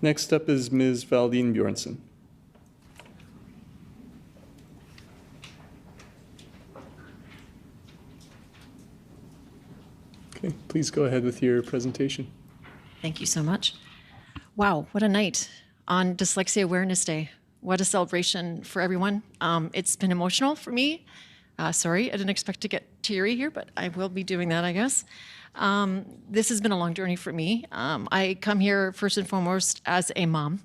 Next up is Ms. Valdine Bjornson. Okay, please go ahead with your presentation. Thank you so much. Wow, what a night on Dyslexia Awareness Day. What a celebration for everyone. It's been emotional for me. Sorry, I didn't expect to get teary here, but I will be doing that, I guess. This has been a long journey for me. I come here first and foremost as a mom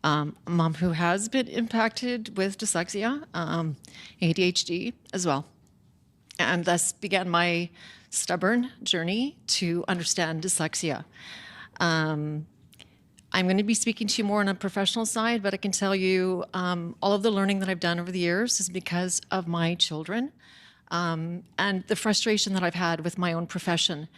who has been impacted with dyslexia, ADHD as well. And thus began my stubborn journey to understand dyslexia. I'm going to be speaking to you more on a professional side, but I can tell you all of the learning that I've done over the years is because of my children and the frustration that I've had with my own profession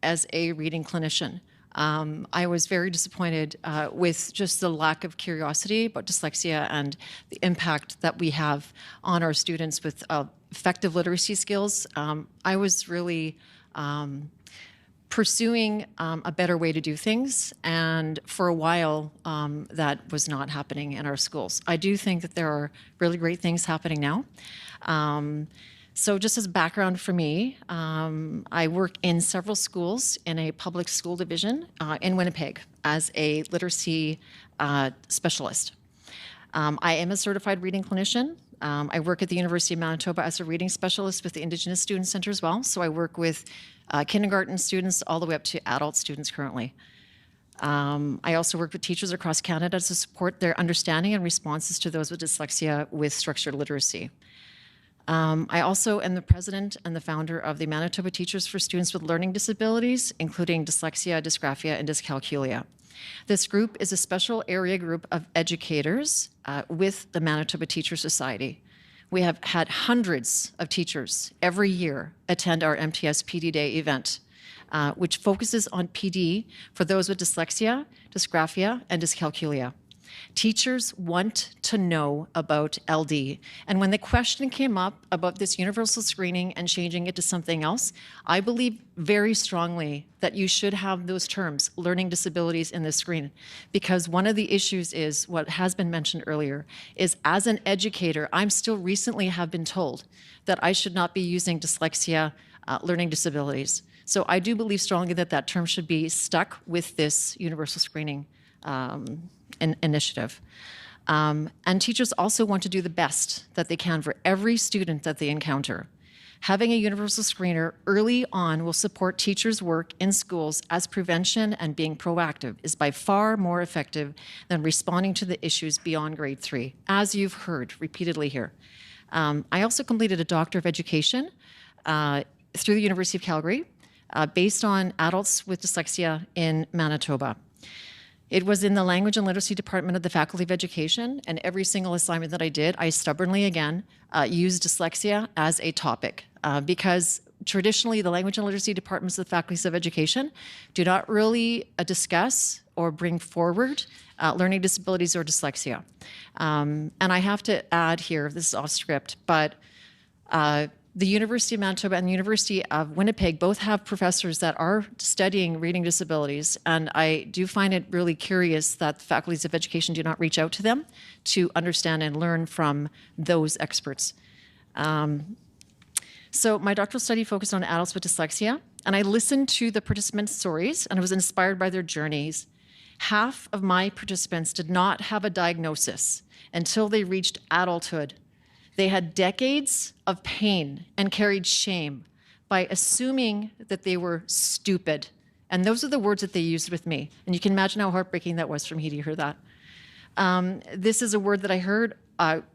as a reading clinician. I was very disappointed with just the lack of curiosity about dyslexia and the impact that we have on our students with effective literacy skills. I was really pursuing a better way to do things, and for a while that was not happening in our schools. I do think that there are really great things happening now. So just as background for me, I work in several schools in a public school division in Winnipeg as a literacy specialist. I am a certified reading clinician. I work at the University of Manitoba as a reading specialist with the Indigenous Student Center as well. So I work with kindergarten students all the way up to adult students currently. I also work with teachers across Canada to support their understanding and responses to those with dyslexia with structured literacy. I also am the president and the founder of the Manitoba Teachers for Students with Learning Disabilities, including dyslexia, dysgraphia, and dyscalculia. This group is a special area group of educators with the Manitoba Teacher Society. We have had hundreds of teachers every year attend our MTS PD Day event, which focuses on PD for those with dyslexia, dysgraphia, and dyscalculia. Teachers want to know about LD. And when the question came up about this universal screening and changing it to something else, I believe very strongly that you should have those terms, learning disabilities, in the screen. Because one of the issues is, what has been mentioned earlier, is as an educator, I'm still recently have been told that I should not be using dyslexia, learning disabilities. So I do believe strongly that that term should be stuck with this universal screening initiative. And teachers also want to do the best that they can for every student that they encounter. Having a universal screener early on will support teachers' work in schools, as prevention and being proactive is by far more effective than responding to the issues beyond grade 3, as you've heard repeatedly here. I also completed a Doctor of Education through the University of Calgary based on adults with dyslexia in Manitoba. It was in the Language and Literacy Department of the Faculty of Education, and every single assignment that I did, I stubbornly, again, used dyslexia as a topic because traditionally the Language and Literacy Departments of the Faculties of Education do not really discuss or bring forward learning disabilities or dyslexia. And I have to add here, this is off script, but the University of Manitoba and the University of Winnipeg both have professors that are studying reading disabilities, and I do find it really curious that the faculties of education do not reach out to them to understand and learn from those experts. So my doctoral study focused on adults with dyslexia, and I listened to the participants' stories, and I was inspired by their journeys. Half of my participants did not have a diagnosis until they reached adulthood. They had decades of pain and carried shame by assuming that they were stupid. And those are the words that they used with me. And you can imagine how heartbreaking that was for me to hear that. This is a word that I heard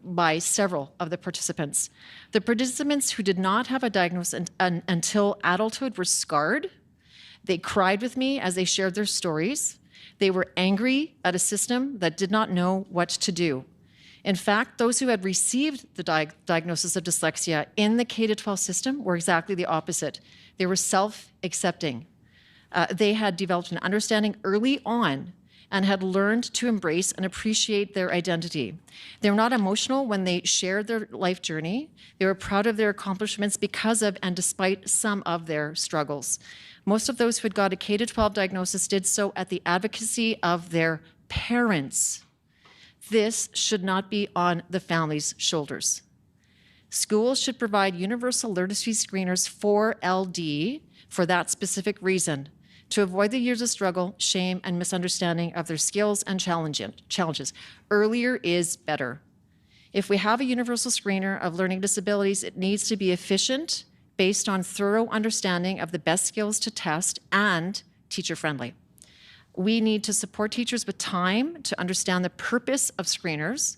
by several of the participants. The participants who did not have a diagnosis until adulthood were scarred. They cried with me as they shared their stories. They were angry at a system that did not know what to do. In fact, those who had received the diagnosis of dyslexia in the K-12 system were exactly the opposite. They were self-accepting. They had developed an understanding early on and had learned to embrace and appreciate their identity. They were not emotional when they shared their life journey. They were proud of their accomplishments because of and despite some of their struggles. Most of those who had got a K-12 diagnosis did so at the advocacy of their parents. This should not be on the family's shoulders. Schools should provide universal literacy screeners for LD for that specific reason, to avoid the years of struggle, shame, and misunderstanding of their skills and challenges. Earlier is better. If we have a universal screener of learning disabilities, it needs to be efficient, based on thorough understanding of the best skills to test, and teacher-friendly. We need to support teachers with time to understand the purpose of screeners.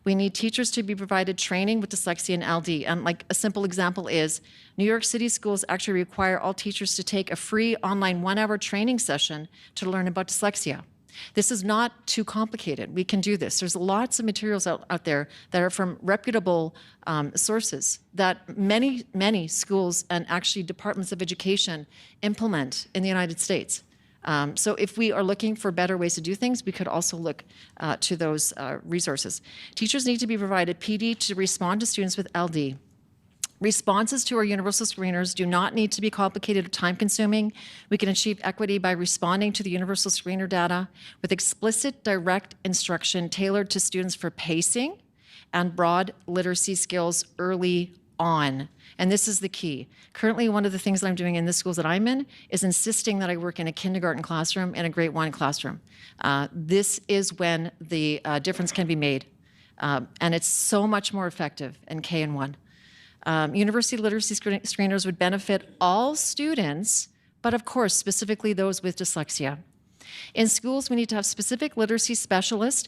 We need teachers to be provided training with dyslexia and LD. And like a simple example is, New York City schools actually require all teachers to take a free online 1-hour training session to learn about dyslexia. This is not too complicated. We can do this. There's lots of materials out there that are from reputable sources that many schools and actually departments of education implement in the United States. So if we are looking for better ways to do things, we could also look to those resources. Teachers need to be provided PD to respond to students with LD. Responses to our universal screeners do not need to be complicated or time-consuming. We can achieve equity by responding to the universal screener data with explicit, direct instruction tailored to students for pacing and broad literacy skills early on. And this is the key. Currently, one of the things that I'm doing in the schools that I'm in is insisting that I work in a kindergarten classroom and a grade 1 classroom. This is when the difference can be made. And it's so much more effective in K and 1. University literacy screeners would benefit all students, but of course, specifically those with dyslexia. In schools, we need to have specific literacy specialists,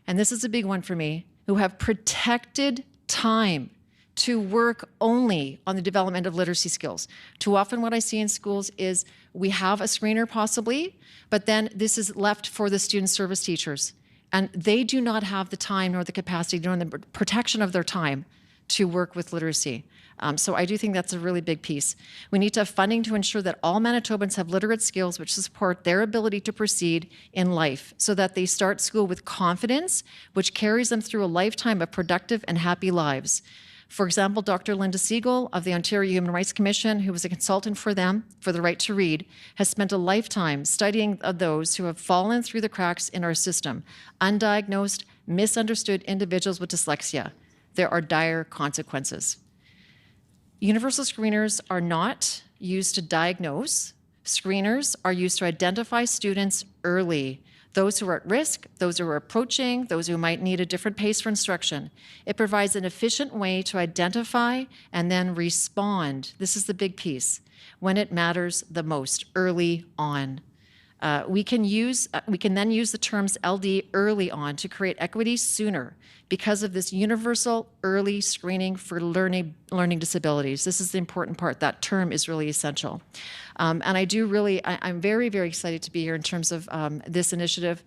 and this is a big one for me, who have protected time to work only on the development of literacy skills. Too often what I see in schools is we have a screener possibly, but then this is left for the student service teachers. And they do not have the time nor the capacity nor the protection of their time to work with literacy. So I do think that's a really big piece. We need to have funding to ensure that all Manitobans have literate skills which support their ability to proceed in life so that they start school with confidence, which carries them through a lifetime of productive and happy lives. For example, Dr. Linda Siegel of the Ontario Human Rights Commission, who was a consultant for them for the right to read, has spent a lifetime studying those who have fallen through the cracks in our system, undiagnosed, misunderstood individuals with dyslexia. There are dire consequences. Universal screeners are not used to diagnose. Screeners are used to identify students early, those who are at risk, those who are approaching, those who might need a different pace for instruction. It provides an efficient way to identify and then respond. This is the big piece, when it matters the most, early on. We can then use the terms LD early on to create equity sooner because of this universal early screening for learning disabilities. This is the important part. That term is really essential. And I'm very, very excited to be here in terms of this initiative.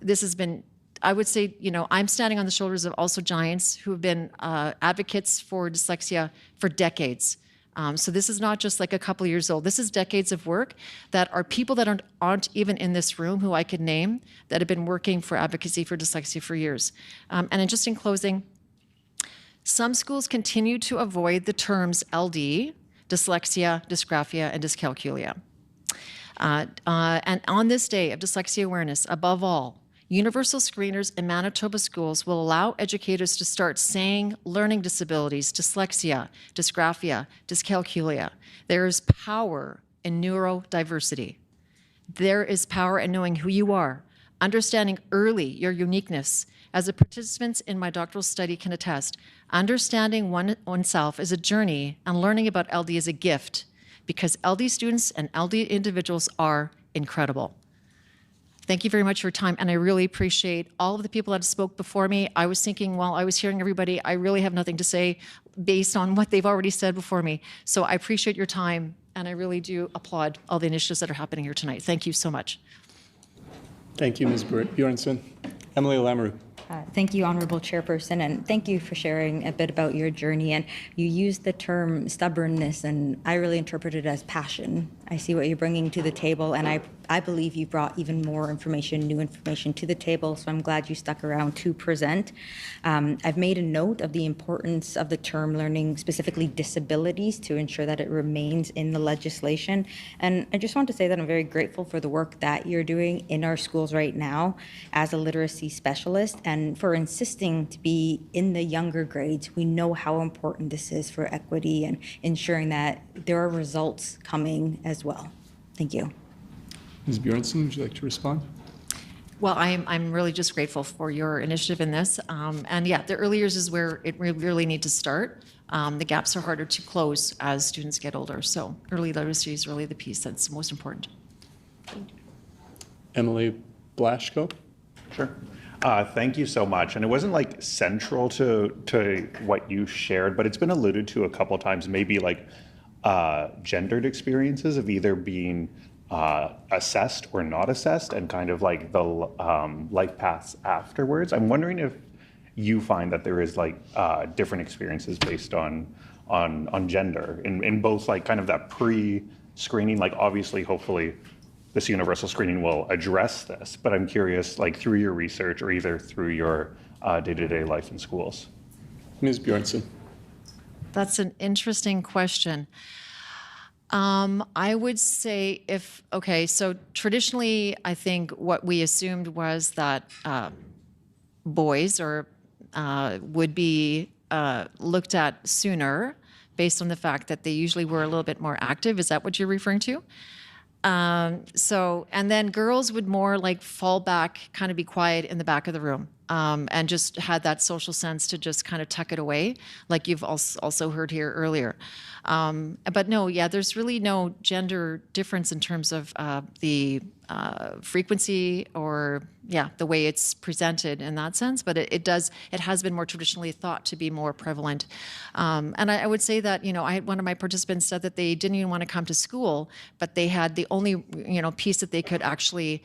This has been, I would say, I'm standing on the shoulders of also giants who have been advocates for dyslexia for decades. So this is not just like a couple of years old. This is decades of work that are people that aren't even in this room who I could name that have been working for advocacy for dyslexia for years. And just in closing, some schools continue to avoid the terms LD, dyslexia, dysgraphia, and dyscalculia. And on this day of dyslexia awareness, above all, universal screeners in Manitoba schools will allow educators to start saying learning disabilities, dyslexia, dysgraphia, dyscalculia. There is power in neurodiversity. There is power in knowing who you are, understanding early your uniqueness. As the participants in my doctoral study can attest, understanding oneself is a journey and learning about LD is a gift because LD students and LD individuals are incredible. Thank you very much for your time, and I really appreciate all of the people that spoke before me. I was thinking while I was hearing everybody, I really have nothing to say based on what they've already said before me. So I appreciate your time, and I really do applaud all the initiatives that are happening here tonight. Thank you so much. Thank you, Ms. Bjornson. Emily Lamoureux. Thank you, Honourable Chairperson, and thank you for sharing a bit about your journey. And you used the term stubbornness, and I really interpret it as passion. I see what you're bringing to the table, and I I believe you brought even more information, new information to the table, so I'm glad you stuck around to present. I've made a note of the importance of the term learning, specifically disabilities, to ensure that it remains in the legislation. And I just want to say that I'm very grateful for the work that you're doing in our schools right now as a literacy specialist, and for insisting to be in the younger grades. We know how important this is for equity and ensuring that there are results coming as well. Thank you. Ms. Bjornson, would you like to respond? Well, I'm really just grateful for your initiative in this. And yeah, the early years is where it really need to start. The gaps are harder to close as students get older. So early literacy is really the piece that's most important. Emily Blashko? Sure. Thank you so much. And it wasn't like central to what you shared, but it's been alluded to a couple times, maybe like gendered experiences of either being assessed or not assessed, and kind of like the life paths afterwards. I'm wondering if you find that there is like different experiences based on gender in both like kind of that pre-screening, like obviously, hopefully, this universal screening will address this, but I'm curious, like through your research or either through your day-to-day life in schools. Ms. Bjornson? That's an interesting question. I would say so traditionally, I think what we assumed was that boys would be looked at sooner based on the fact that they usually were a little bit more active. Is that what you're referring to? And then girls would more like fall back, kind of be quiet in the back of the room, and just had that social sense to just kind of tuck it away, like you've also heard here earlier. But no, yeah, there's really no gender difference in terms of the frequency or the way it's presented in that sense, but it has been more traditionally thought to be more prevalent. And I would say that, one of my participants said that they didn't even want to come to school, but they had the only, piece that they could actually,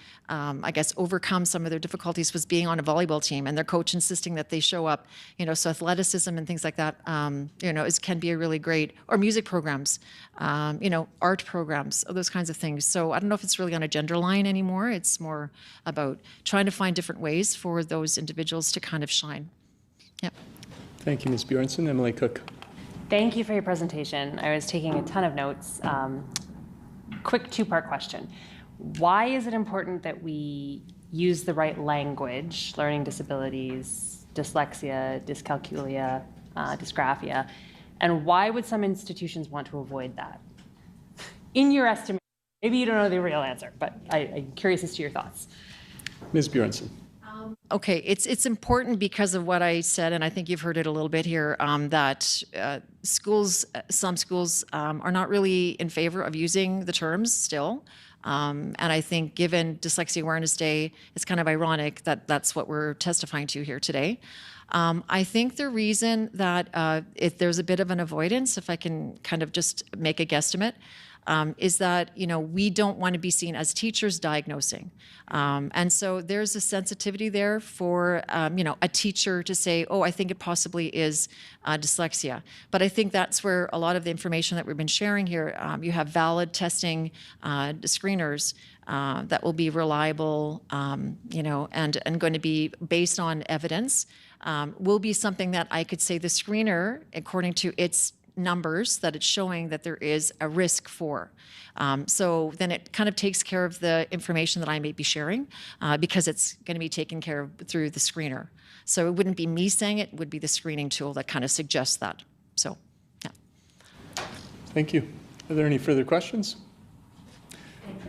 overcome some of their difficulties was being on a volleyball team, and their coach insisting that they show up, so athleticism and things like that, can be a really great, or music programs, art programs, those kinds of things. So I don't know if it's really on a gender line anymore. It's more about trying to find different ways for those individuals to kind of shine. Yep. Thank you, Ms. Bjornson. Emily Cook? Thank you for your presentation. I was taking a ton of notes. Quick two-part question. Why is it important that we use the right language, learning disabilities, dyslexia, dyscalculia, dysgraphia, and why would some institutions want to avoid that? In your estimation, maybe you don't know the real answer, but I'm curious as to your thoughts. Ms. Bjornson? Okay, it's important because of what I said, and I think you've heard it a little bit here, that some schools are not really in favor of using the terms still. And I think given Dyslexia Awareness Day, it's kind of ironic that that's what we're testifying to here today. I think the reason that if there's a bit of an avoidance, if I can kind of just make a guesstimate, is that, we don't want to be seen as teachers diagnosing. And so there's a sensitivity there for, a teacher to say, oh, I think it possibly is dyslexia. But I think that's where a lot of the information that we've been sharing here, you have valid testing screeners that will be reliable, and going to be based on evidence, will be something that I could say the screener, according to its numbers, that it's showing that there is a risk for. So then it kind of takes care of the information that I may be sharing, because it's going to be taken care of through the screener. So it wouldn't be me saying it would be the screening tool that kind of suggests that. So, yeah. Thank you. Are there any further questions?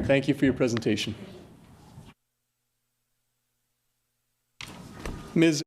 Thank you for your presentation. Ms.